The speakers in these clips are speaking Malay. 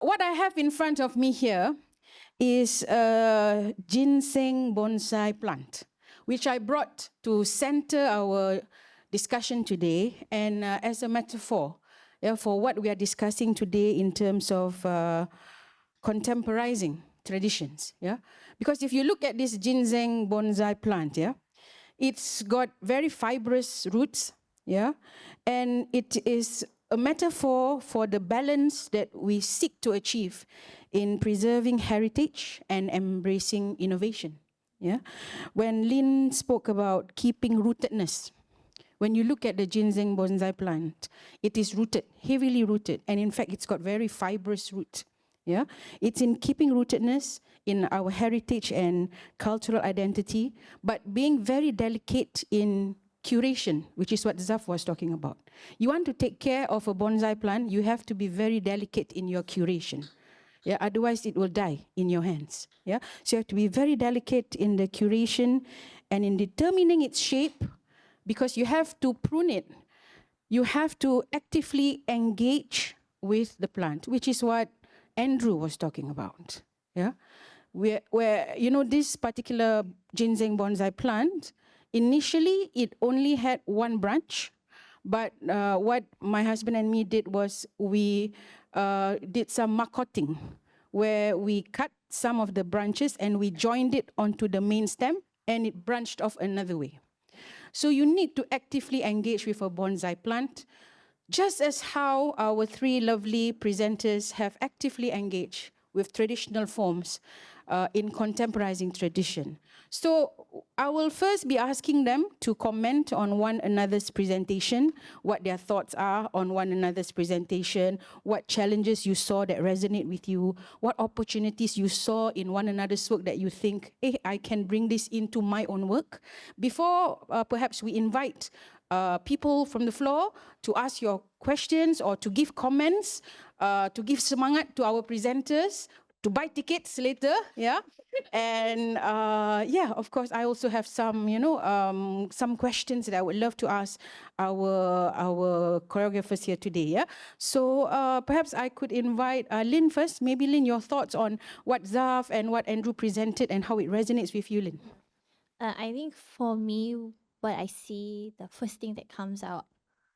what I have in front of me here is a ginseng bonsai plant, which I brought to center our discussion today and as a metaphor for what we are discussing today in terms of contemporizing traditions. Because if you look at this ginseng bonsai plant, it's got very fibrous roots, and it is a metaphor for the balance that we seek to achieve in preserving heritage and embracing innovation. When Lynn spoke about keeping rootedness, when you look at the ginseng bonsai plant, it is rooted, heavily rooted, and in fact it's got very fibrous roots. It's in keeping rootedness in our heritage and cultural identity, but being very delicate in curation, which is what Zaf was talking about. You want to take care of a bonsai plant, you have to be very delicate in your curation. Otherwise it will die in your hands. So you have to be very delicate in the curation and in determining its shape, because you have to prune it. You have to actively engage with the plant, which is what Andrew was talking about. Where this particular ginseng bonsai plant, initially it only had one branch, but what my husband and me did was we did some marcoting, where we cut some of the branches and we joined it onto the main stem, and it branched off another way. So you need to actively engage with a bonsai plant, just as how our three lovely presenters have actively engaged with traditional forms in contemporizing tradition. So I will first be asking them to comment on one another's presentation, what their thoughts are on one another's presentation, what challenges you saw that resonate with you, what opportunities you saw in one another's work that you think, hey, I can bring this into my own work. Before perhaps we invite people from the floor to ask your questions or to give comments, to give semangat to our presenters, to buy tickets later, and of course, I also have some, some questions that I would love to ask our choreographers here today. So perhaps I could invite Lynn first. Maybe Lynn, your thoughts on what Zaf and what Andrew presented and how it resonates with you, Lynn. I think for me, what I see, the first thing that comes out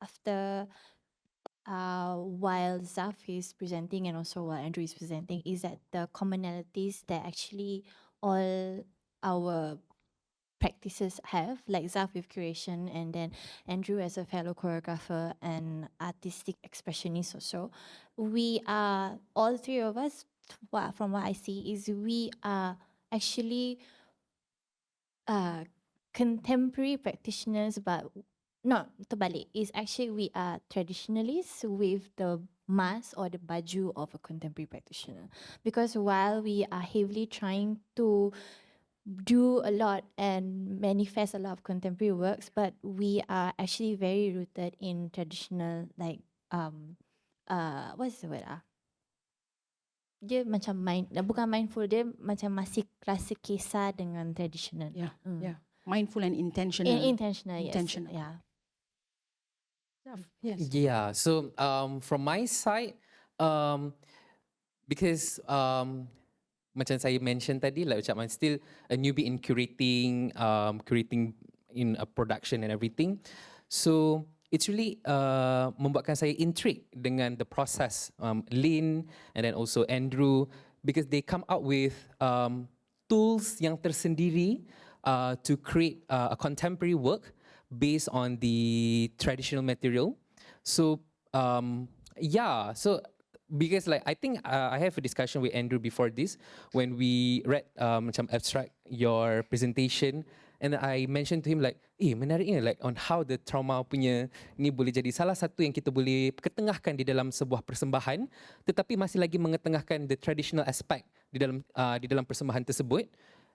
after while Zaf is presenting and also while Andrew is presenting is that the commonalities that actually all our practices have, like Zaf with curation and then Andrew as a fellow choreographer and artistic expressionist also. We are, all three of us, from what I see, is we are actually contemporary practitioners, but not terbalik. It's actually we are traditionalists with the mask or the baju of a contemporary practitioner. Because while we are heavily trying to do a lot and manifest a lot of contemporary works, but we are actually very rooted in traditional, like what's the word dia macam bukan mindful, dia macam masih rasa kisah dengan traditional. Mindful and intentional. Intentional, yes. Intentional. Yes. Yeah. So from my side, because macam saya mention tadi, like macam I'm still a newbie in curating in a production and everything. So it's really membuatkan saya intrigued dengan the process, Lynn and then also Andrew, because they come out with tools yang tersendiri to create a contemporary work based on the traditional material. So so because like I think I have a discussion with Andrew before this when we read macam abstract your presentation, and I mentioned to him like, menariknya like on how the trauma punya ni boleh jadi salah satu yang kita boleh ketengahkan di dalam sebuah persembahan, tetapi masih lagi mengetengahkan the traditional aspect di dalam persembahan tersebut.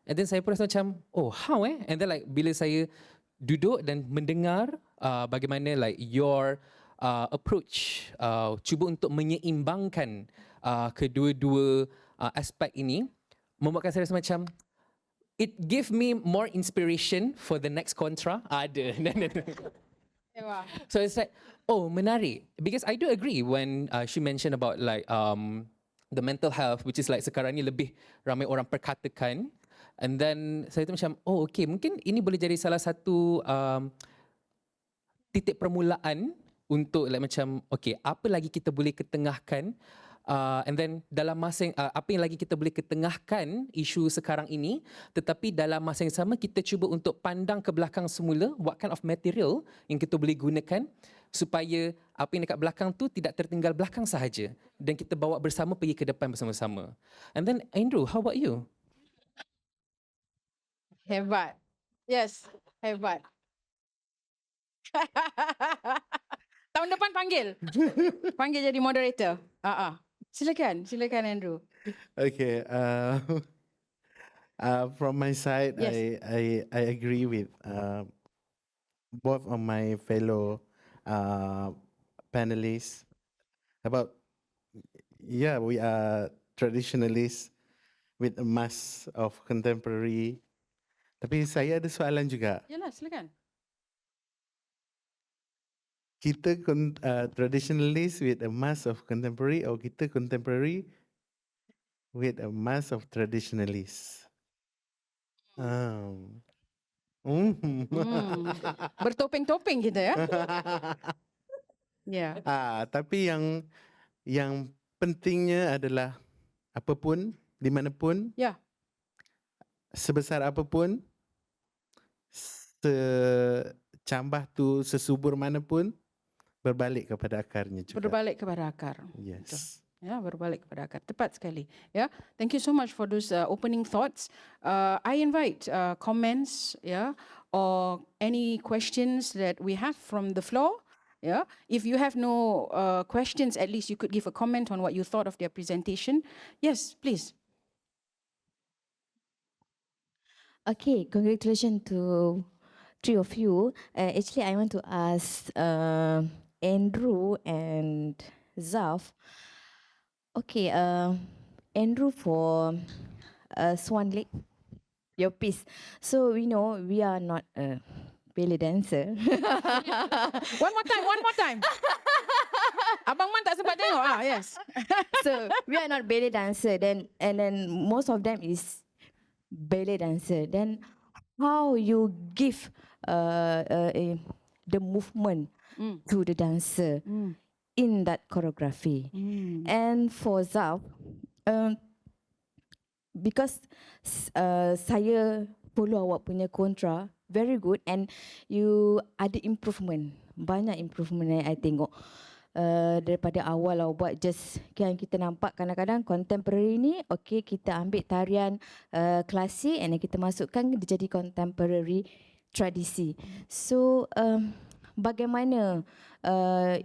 And then saya pun rasa macam, how And then like bila saya duduk dan mendengar bagaimana like your approach cuba untuk menyeimbangkan kedua-dua aspek ini, membuatkan saya rasa macam it give me more inspiration for the next contra. Ada. So it's like, menarik. Because I do agree when she mentioned about like the mental health, which is like sekarang ni lebih ramai orang perkatakan. And then saya tu macam, oh okay, mungkin ini boleh jadi salah satu titik permulaan untuk like macam, okay, apa lagi kita boleh ketengahkan, and then dalam masa apa yang lagi kita boleh ketengahkan isu sekarang ini, tetapi dalam masa yang sama kita cuba untuk pandang ke belakang semula, what kind of material yang kita boleh gunakan supaya apa yang dekat belakang tu tidak tertinggal belakang sahaja dan kita bawa bersama pergi ke depan bersama-sama. And then Andrew, how about you? Hebat. Yes, hebat. Tahun depan panggil. Panggil jadi moderator. Silakan Andrew. Okay. From my side, Yes. I agree with both of my fellow panelists about, yeah, we are traditionalists with a mass of contemporary. Tapi saya ada soalan juga. Yalah, silakan. Kita traditionalist with a mass of contemporary, or kita contemporary with a mass of traditionalists? Bertopeng-topeng kita ya. Ya. Tapi yang pentingnya adalah apapun, di manapun, Ya. sebesar apapun, secambah tu, sesubur manapun, berbalik kepada akarnya juga. Berbalik kepada akar. Yes. Ya, berbalik kepada akar. Tepat sekali. Ya, thank you so much for those opening thoughts. I invite comments, or any questions that we have from the floor. Yeah, if you have no questions, at least you could give a comment on what you thought of their presentation. Yes, please. Okay, congratulations to three of you. Actually, I want to ask Andrew and Zaf. Okay, Andrew, for Swan Lake, your piece. So we know we are not a belly dancer. One more time. Abang Man tak sempat tengok. Yes. So we are not belly dancer. And then most of them is ballet dancer. Then how you give the movement to the dancer in that choreography? And for Zaf, because saya follow awak punya kontra, very good, and you ada improvement, banyak improvement yang I tengok. Daripada awal awak buat just yang kita nampak kadang-kadang contemporary ni, okay, kita ambil tarian klasik and then kita masukkan dia jadi contemporary tradisi. So bagaimana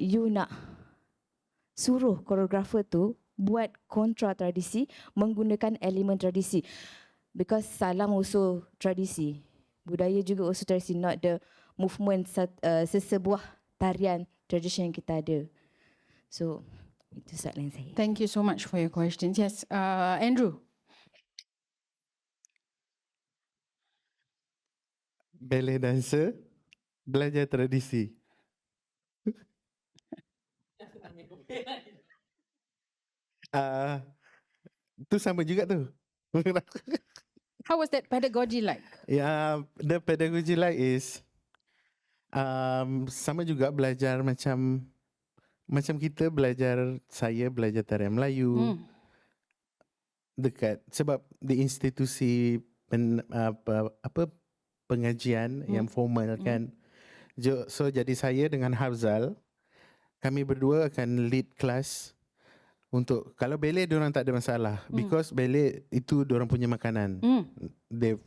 you nak suruh koreografer tu buat kontra tradisi menggunakan elemen tradisi? Because salam also tradisi, budaya juga also tradisi, not the movement sesebuah tarian tradition yang kita ada. So itu soalan saya. Thank you so much for your questions. Yes, Andrew. Ballet dancer, belajar tradisi. Tu sama juga tu. How was that pedagogy like? Yeah, the pedagogy like is sama juga belajar macam kita belajar, saya belajar tarian Melayu dekat, sebab di institusi pengajian yang formal kan. So jadi saya dengan Hafzal, kami berdua akan lead class. Untuk kalau ballet diorang tak ada masalah, because ballet itu diorang punya makanan. They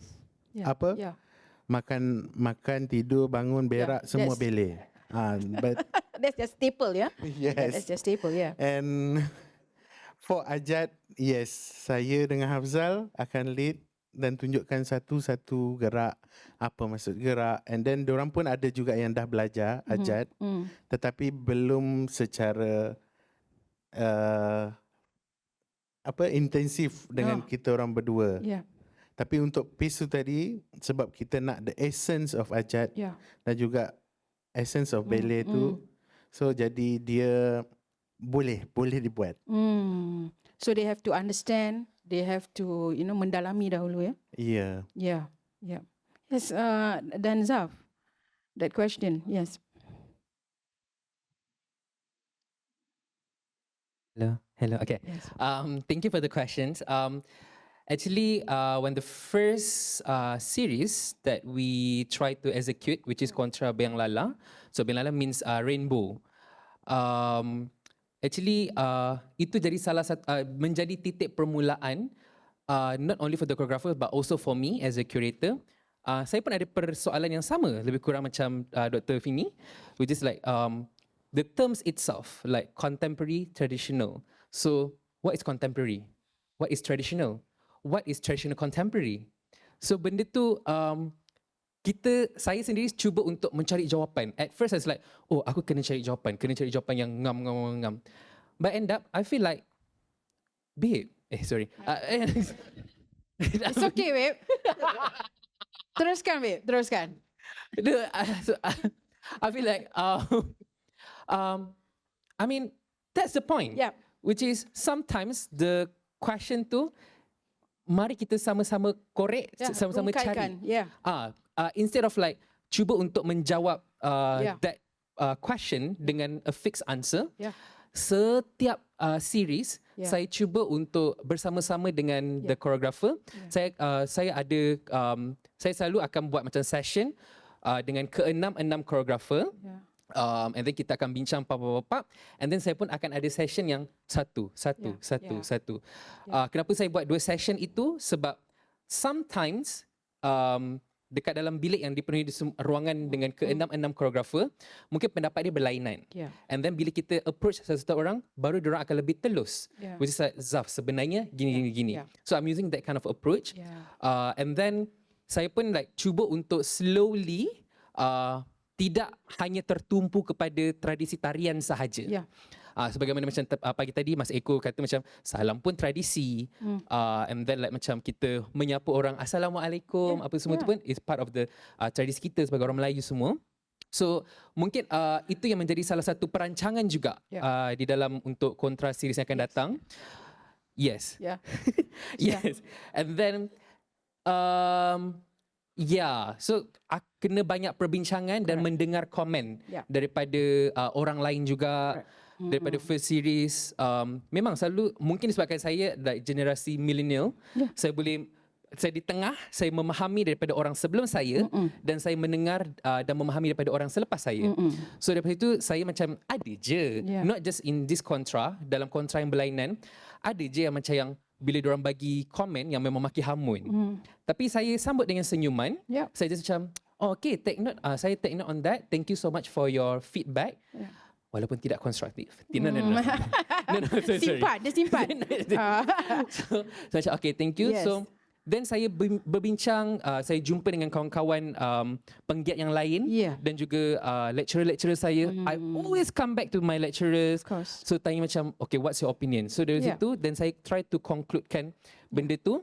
makan, tidur, bangun, berak, semua ballet. But that's just staple, yeah. yes. That's just staple, yeah. And for Ajat, yes, saya dengan Hafzal akan lead dan tunjukkan satu-satu gerak, apa maksud gerak. And then diorang pun ada juga yang dah belajar Ajat, tetapi belum secara intensif dengan kita orang berdua. Yeah. Tapi untuk piece tu tadi, sebab kita nak the essence of Ajat dan juga essence of ballet tu, so jadi dia boleh dibuat. So they have to understand, they have to, mendalami dahulu, ya. Yeah. Yeah, yeah. Yes, dan Zaf, that question, yes. Hello. Okay. Yes. Thank you for the questions. Actually, when the first series that we tried to execute, which is Contra Biang Lala, so Biang Lala means rainbow. Actually, itu jadi salah satu menjadi titik permulaan, not only for the choreographer but also for me as a curator. Saya pun ada persoalan yang sama, lebih kurang macam Dr. Fini, which is like the terms itself, like contemporary, traditional. So, what is contemporary? What is traditional? What is traditional contemporary? So, benda tu saya sendiri cuba untuk mencari jawapan. At first, I was like, oh, aku kena cari jawapan yang ngam. But end up, I feel like, babe, sorry. It's okay, babe. Teruskan, babe, teruskan. I feel like, I mean, that's the point. Yeah. Which is sometimes the question tu, mari kita sama-sama korek, sama-sama cari. Yeah. Instead of like cuba untuk menjawab Yeah. that question dengan a fixed answer. Yeah. Setiap series Yeah. saya cuba untuk bersama-sama dengan the choreographer. Saya ada saya selalu akan buat macam session dengan ke-6 choreographer. Yeah. And then kita akan bincang pap. And then saya pun akan ada session yang satu. Kenapa saya buat 2 session itu? Sebab sometimes dekat dalam bilik yang dipenuhi ruangan dengan ke-6 choreographer, mungkin pendapat dia berlainan. Yeah. And then bila kita approach satu orang, baru diorang akan lebih telus. Yeah. Which is like, Zaf, sebenarnya gini. Yeah. So I'm using that kind of approach. Yeah. And then saya pun like cuba untuk slowly tidak hanya tertumpu kepada tradisi tarian sahaja. Yeah. Sebagaimana macam pagi tadi Mas Eko kata macam salam pun tradisi. And then like macam kita menyapa orang Assalamualaikum, apa semua tu pun is part of the tradisi kita sebagai orang Melayu semua. So mungkin itu yang menjadi salah satu perancangan juga di dalam untuk kontra series yang akan datang. Yes. Yeah. Yes. And then so kena banyak perbincangan dan mendengar komen daripada orang lain juga. Daripada first series, memang selalu mungkin disebabkan saya like generasi millennial, saya di tengah, saya memahami daripada orang sebelum saya dan saya mendengar dan memahami daripada orang selepas saya. So daripada itu saya macam ada je, not just in this contra, dalam contra yang berlainan, ada je yang macam yang bila diorang bagi komen yang memang maki hamun. Tapi saya sambut dengan senyuman. Saya just macam, okay, take note. Saya take note on that. Thank you so much for your feedback. Walaupun tidak konstruktif. No, sorry. Dia simpan. So macam, okay, thank you. Yes. So then saya berbincang, saya jumpa dengan kawan-kawan penggiat yang lain dan juga lecturer-lecturer saya. I always come back to my lecturers. Of course. So tanya macam, okay, what's your opinion? So dari situ, then saya try to concludekan benda tu.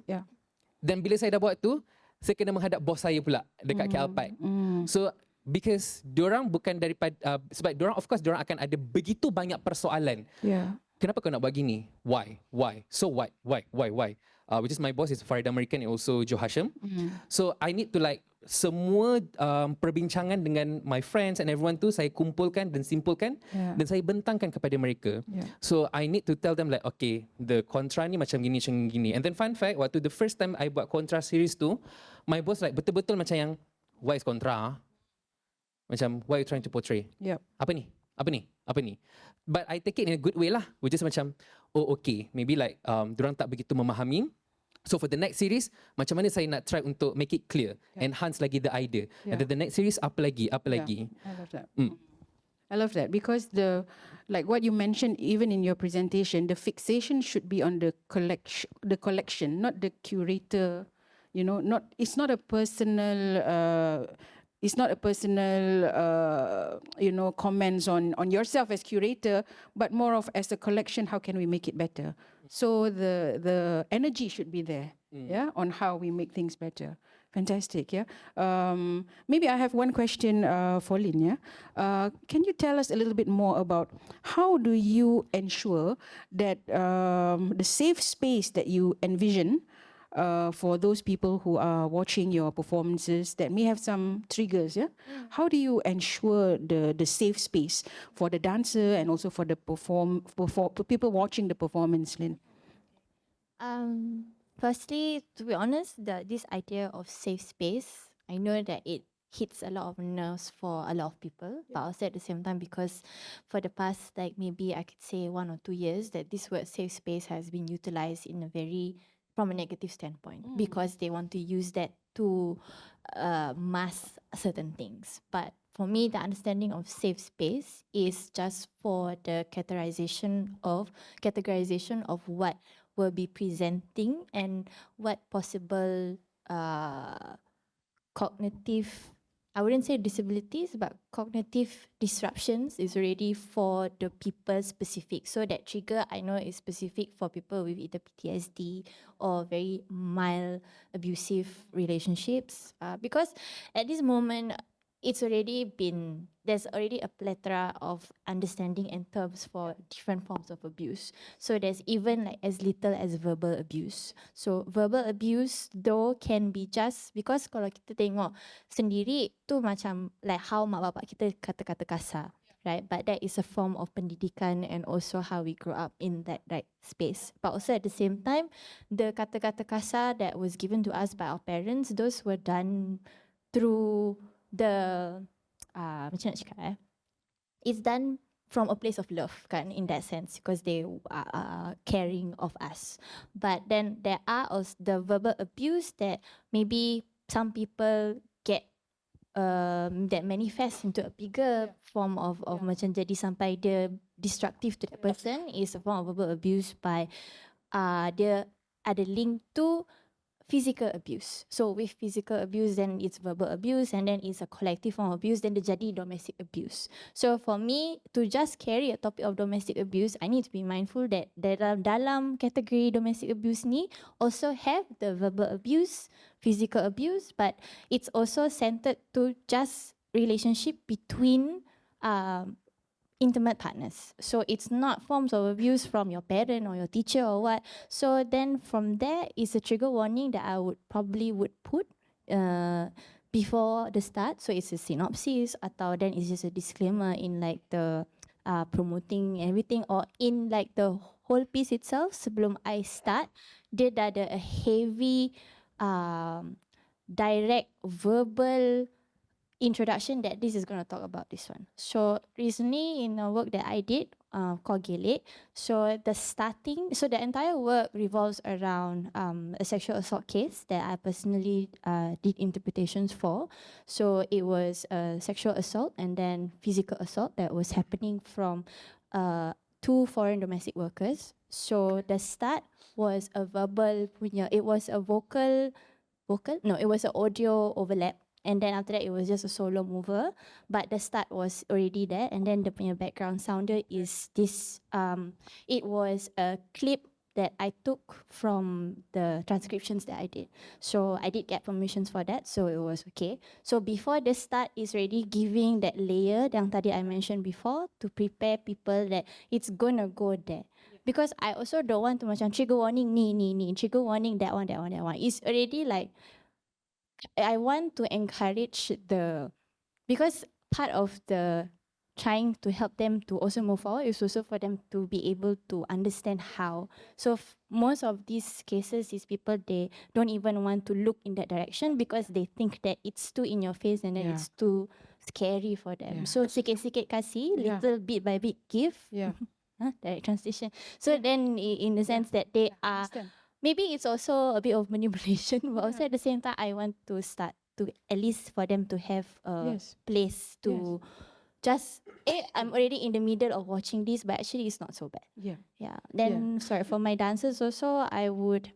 Dan bila saya dah buat tu, saya kena menghadap bos saya pula dekat KL-Pack. So because diorang bukan daripada sebab diorang of course diorang akan ada begitu banyak persoalan. Kenapa kau nak buat gini? Why? So why? Which is my boss is Farid American and also Joe Hashim. So I need to like semua perbincangan dengan my friends and everyone tu saya kumpulkan dan simpulkan dan saya bentangkan kepada mereka. So I need to tell them like, okay, the contra ni macam gini. And then fun fact, waktu the first time I buat contra series tu, my boss like betul-betul macam yang, why is contra? Macam, what are you trying to portray? Apa ni? But I take it in a good way lah. Which is macam, oh okay, maybe like diorang tak begitu memahami. So for the next series, macam mana saya nak try untuk make it clear, enhance lagi the idea. And then the next series, apa lagi? I love that. I love that because like what you mentioned even in your presentation, the fixation should be on the collection, not the curator. It's not a personal comments on yourself as curator, but more of as a collection, how can we make it better? So the energy should be there, on how we make things better. Fantastic, yeah. Maybe I have one question for Lin, yeah. Can you tell us a little bit more about how do you ensure that the safe space that you envision for those people who are watching your performances that may have some triggers, yeah? How do you ensure the safe space for the dancer and also for the people watching the performance, Lin? Firstly, to be honest, this idea of safe space, I know that it hits a lot of nerves for a lot of people, but also at the same time, because for the past, like maybe I could say 1 or 2 years, that this word safe space has been utilized in a very, from a negative standpoint, because they want to use that to mask certain things. But for me, the understanding of safe space is just for the categorization of what will be presenting and what possible cognitive, I wouldn't say disabilities, but cognitive disruptions is already for the people specific. So that trigger I know is specific for people with either PTSD or very mild abusive relationships. Because at this moment, there's already a plethora of understanding and terms for different forms of abuse. So there's even like as little as verbal abuse. So verbal abuse though can be just because kalau kita tengok sendiri tu macam like how mak bapak kita kata-kata kasar, right? But that is a form of pendidikan and also how we grow up in that right space. But also at the same time, the kata-kata kasar that was given to us by our parents, those were done through the macam nak cakap it's done from a place of love kan, in that sense, because they are caring of us. But then there are also the verbal abuse that maybe some people get that manifest into a bigger form of macam jadi sampai dia destructive to that person, is a form of verbal abuse by dia ada link to physical abuse. So with physical abuse, then it's verbal abuse, and then it's a collective form of abuse, then dia jadi domestic abuse. So for me, to just carry a topic of domestic abuse, I need to be mindful that dalam kategori domestic abuse ni also have the verbal abuse, physical abuse, but it's also centered to just relationship between intimate partners. So it's not forms of abuse from your parent or your teacher or what. So then from there is a trigger warning that I would put before the start. So it's a synopsis, atau then it's just a disclaimer in like the promoting everything, or in like the whole piece itself. Sebelum I start, dia dah ada a heavy direct verbal introduction that this is going to talk about this one. So recently in a work that I did called Geylang, so the entire work revolves around a sexual assault case that I personally did interpretations for. So it was a sexual assault and then physical assault that was happening from 2 foreign domestic workers. So the start was a verbal punya, it was a it was an audio overlap. And then after that, it was just a solo mover. But the start was already there. And then the punya background sounder is this. It was a clip that I took from the transcriptions that I did. So I did get permissions for that. So it was okay. So before the start is already giving that layer yang tadi I mentioned before, to prepare people that it's gonna go there. Because I also don't want to macam trigger warning ni, trigger warning that one. It's already like, I want to encourage because part of the trying to help them to also move forward is also for them to be able to understand how. So most of these cases is people, they don't even want to look in that direction because they think that it's too in your face and then it's too scary for them. So sikit-sikit kasih, little bit by bit give. Direct translation. So then in the sense that they are, maybe it's also a bit of manipulation, but also at the same time, I want to start to at least for them to have a place to just, I'm already in the middle of watching this, but actually it's not so bad. Then sorry, for my dancers also, I would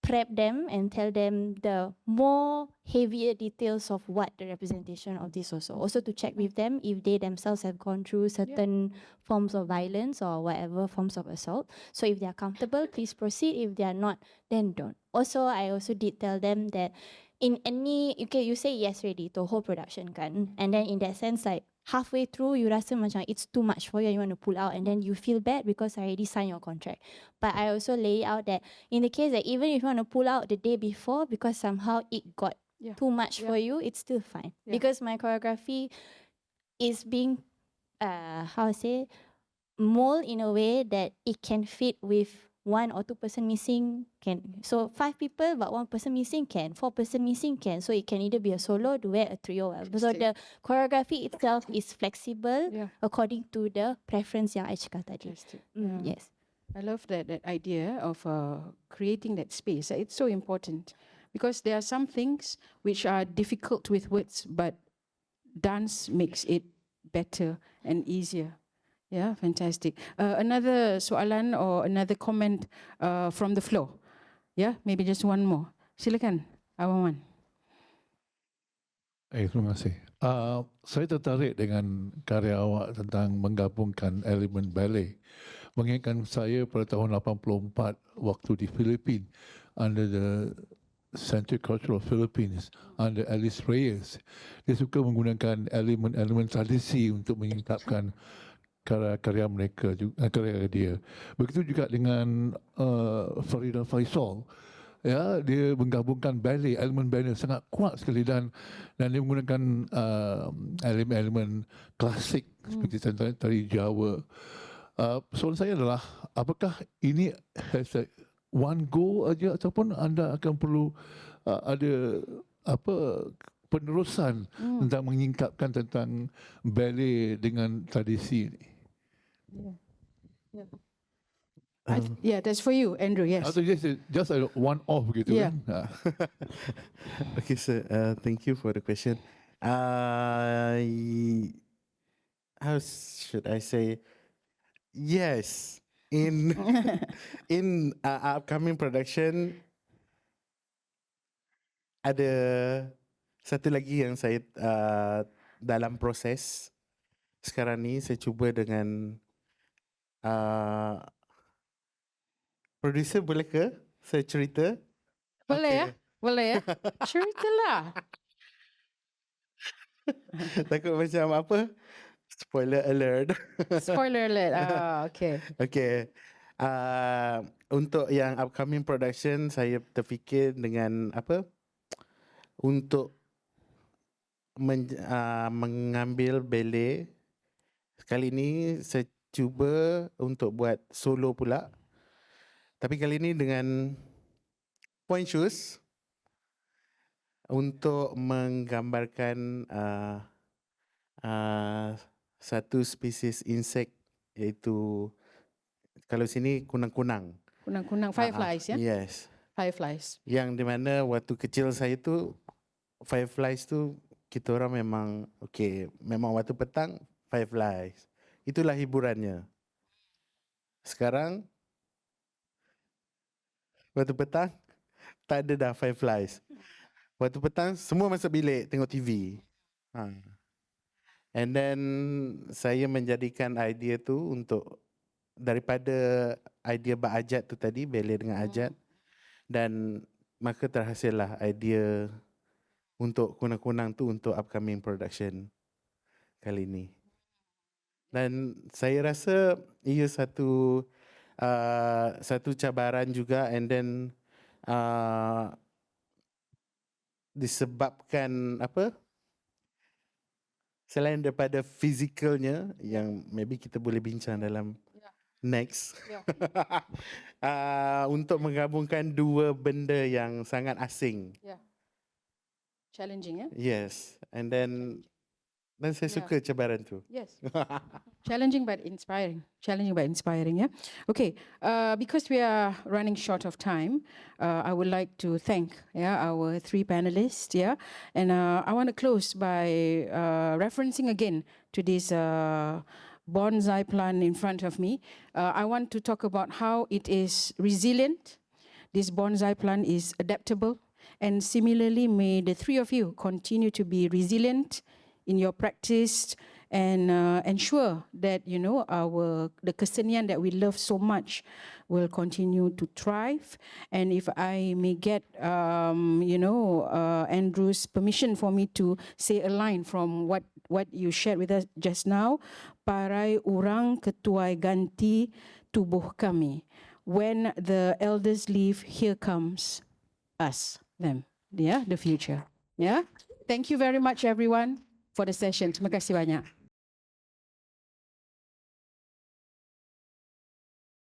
prep them and tell them the more heavier details of what the representation of this also to check with them if they themselves have gone through certain forms of violence or whatever forms of assault. So if they are comfortable, please proceed. If they are not, then don't. Also, I also did tell them that in any, okay, you say yes ready to whole production kan, and then in that sense like halfway through you rasa macam it's too much for you and you want to pull out, and then you feel bad because I already signed your contract. But I also lay out that in the case that even if you want to pull out the day before because somehow it got too much for you, it's still fine. Because my choreography is being how to say, mold in a way that it can fit with 1 or 2 person missing can. So 5 people but 1 person missing can. 4 person missing can. So it can either be a solo, duet, a trio. So the choreography itself is flexible according to the preference yang I cakap tadi. Yes. I love that idea of creating that space. It's so important because there are some things which are difficult with words, but dance makes it better and easier. Yeah, fantastic. Another soalan or another comment from the floor. Yeah, maybe just one more. Silakan, Awaman. Terima kasih. Saya tertarik dengan karya awak tentang menggabungkan elemen ballet. Mengingatkan saya pada tahun 84 waktu di Filipina under the Center Cultural Philippines under Alice Reyes. Dia suka menggunakan elemen-elemen tradisi untuk mengungkapkan karya mereka, karya dia. Begitu juga dengan Farida Faisal. Ya, dia menggabungkan ballet, elemen ballet sangat kuat sekali dan dia menggunakan elemen-elemen klasik seperti tari Jawa. Soalan saya adalah, apakah ini has a one go aja ataupun anda akan perlu ada penerusan tentang menyingkapkan tentang ballet dengan tradisi ini? Yeah, that's for you, Andrew. Yes. Atau just a one off gitu kan? Okay, sir. Thank you for the question. How should I say? Yes, in upcoming production ada satu lagi yang saya dalam proses sekarang ni. Saya cuba dengan producer, boleh ke saya cerita? Boleh ya? Boleh ya? Ceritalah. Takut macam apa? Spoiler alert. Spoiler alert. Okay. Okay. Untuk yang upcoming production, saya terfikir dengan apa? Untuk mengambil ballet. Kali ini saya cuba untuk buat solo pula. Tapi kali ini dengan point shoes untuk menggambarkan satu spesies insek, iaitu kalau sini kunang-kunang. Kunang-kunang, fireflies ya? Yes. Fireflies. Yang di mana waktu kecil saya tu, fireflies tu kita orang memang memang waktu petang fireflies. Itulah hiburannya. Sekarang waktu petang tak ada dah fireflies. Waktu petang semua masuk bilik tengok TV. And then saya menjadikan idea tu untuk daripada idea berajat tu tadi, ballet dengan ajat, dan maka terhasillah idea untuk kunang-kunang tu untuk upcoming production kali ni. Dan saya rasa ia satu cabaran juga, and then disebabkan apa? Selain daripada fizikalnya yang maybe kita boleh bincang dalam next. Untuk menggabungkan dua benda yang sangat asing. Challenging ya? Yes. And then saya suka cabaran tu. Yes. Challenging but inspiring. Challenging but inspiring, yeah. Okay, because we are running short of time, I would like to thank our three panelists, and I want to close by referencing again to this bonsai plant in front of me. I want to talk about how it is resilient, this bonsai plant is adaptable. And similarly, may the three of you continue to be resilient in your practice and ensure that, you know, the kesenian that we love so much will continue to thrive. And if I may get, Andrew's permission for me to say a line from what you shared with us just now, parai urang ketuai ganti tubuh kami. When the elders leave, here comes us, them, yeah, the future. Yeah. Thank you very much, everyone, for the session. Terima kasih banyak.